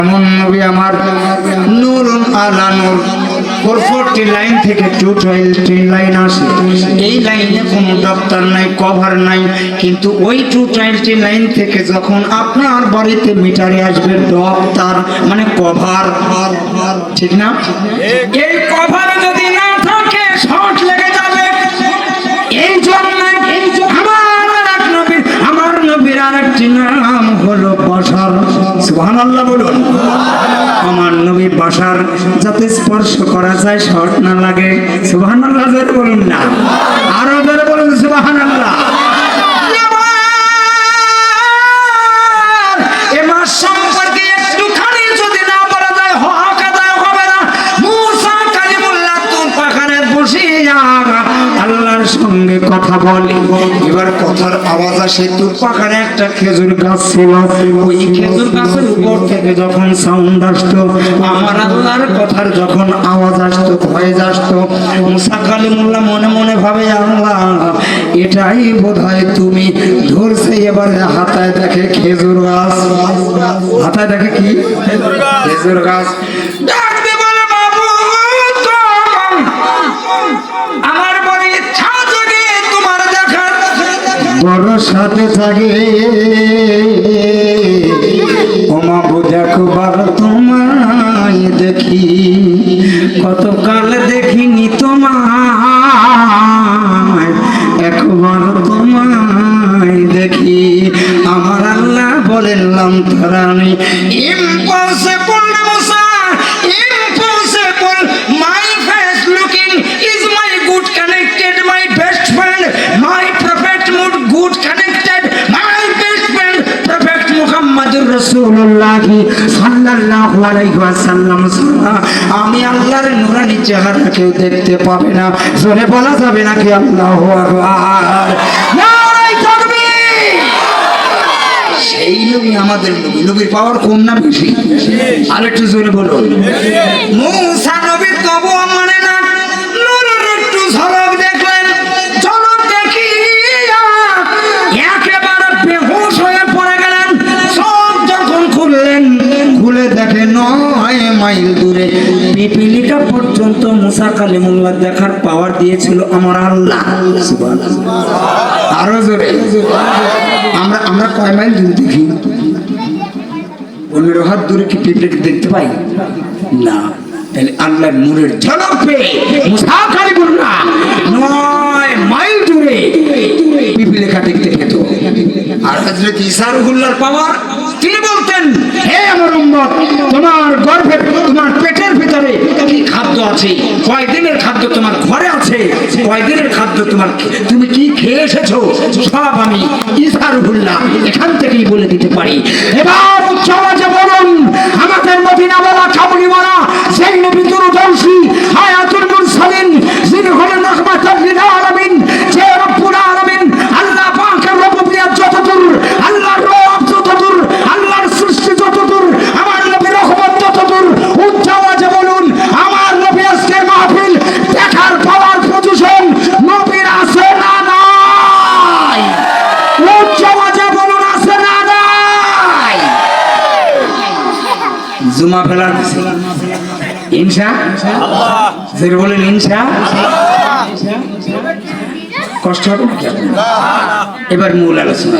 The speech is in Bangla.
এমন নবী আমার নূরুন আলা নূর 440 লাইন থেকে 212 লাইন আসে। এই লাইনে কোনো ডক্টর নাই, কভার নাই, কিন্তু ওই 212 লাইন থেকে যখন আপনার বাড়িতে মিটারে আসবে ডক্টর মানে কভার, ঠিক না? এই কভার যদি না থাকে শর্ট লেগে যাবে। এই জন্য আমার নবীর আরেকটি নাম হলো বাশার। সুবহানাল্লাহ বলুন। আমার নবী বাশার, যাতে স্পর্শ করা যায়, শর্ট না লাগে। সুবহানাল্লাহ জোরে বলুন না, আরো জোরে বলুন সুবহানাল্লাহ। এ মাস সম্পর্কে একটুখানি যদি না বলা যায় হক আদায় হবে না। মুসা কালিমুল্লাহ তুর পাহাড়ে বসে আল্লাহর সঙ্গে কথা বলে। এবার কথার আওয়াজ আসে, তুর পাহাড়ে একটা খেজুর গাছ ছিল। ওই খেজুর গাছের উপর থেকে যখন সাউন্ড আসতো, আমার আল্লাহর কথার যখন আওয়াজ আসতো, ভয়েস আসতো, মুসা কালিমুল্লাহ মনে মনে ভাবে, আল্লাহ এটাই বোধহয় তুমি ধরছে। এবার হাতায় দেখে খেজুর গাছ, হাতায় দেখে কি খেজুর গাছ। বড় সাথে থাকে ওমা বুঝাকবার তোমায় দেখি, কতকাল দেখিনি তোমায়, একবার তোমায় দেখি। আমার আল্লাহ বললাম তারানি ইম্পসিবল না Musa, impossible. My face looking is my good connected, my best friend, my good connected, my best friend, Prophet Muhammadur Rasulullah sallallahu alaihi wasallam। আমি আল্লাহর নূরানি চেহারা কেউ দেখতে পাবে না। জোরে বলা যাবে নাকি আল্লাহু আকবার, নারে তাকবীর। সেই নবী আমাদের নবী। নবীর পাওয়ার কম না বেশি? আরেকটু জোরে বলুন। মুসা নবী তবু মানে না, নূরের একটু ঝলক দেখলেন। ঝলক দেখি একেবারে বেহুশ হয়ে পড়ে গেলেন। সব যখন খুললেন, খুলে দেখে 9 মাইল দূরে পিপিলিকা পর্যন্ত মুসা কালিমুল্লাহ দেখার পাওয়ার দিয়েছিল আমার আল্লাহ। সুবহানাল্লাহ, আরো জোরে। আমরা কয় মাইল দূরে দেখি? 15 হাত দূরে কি পিপিলিকা দেখতে পাই না? তাহলে আল্লাহর নূরের ঝলক পেয়ে মুসা কালিমুল্লাহ 9 মাইল দূরে পিপিলিকা দেখতে পেত। আর হযরত ঈসা রুহুল্লাহর পাওয়ার, তিনি বলতেন, হে আমার উম্মত, তোমার গর্ভে, তোমার পেটের ভিতরে কি খাদ্য আছে, কয় দিনের খাদ্য তোমার ঘরে আছে, কয় দিনের খাদ্য তুমি কি খেয়ে এসেছো, সব আমি ঈসা রুহুল্লাহ এখান থেকেই বলে দিতে পারি। এবার উচ্চ আওয়াজে বলুন, আমাদের মদিনা বলা, কাবুলি বলা, সেই নবী দূরদর্শী, হায়াতুল মুরসালিন, যিনি হলেন রাহমাতুল লিল আলামিন, যে রব্বুল আলামিন, আল্লাহ পাকের রব্বুবিয়ত যতদূর, আল্লাহর রব যতদূর, আল্লাহর সৃষ্টি যতদূর, আমার নবীর রহমত ততদূর। উচ্চ আওয়াজে বলুন, আমার নবী আজকে মাহফিল দেখার পাওয়ার পজিশন নবীর আছে না নাই? উচ্চ আওয়াজে বলুন, আছে না নাই? জুমা ফেলার ইনশাআল্লাহ, যেটা বলেন ইনশাআল্লাহ। কষ্ট হবে নাকি? এবার মূল আলোচনা।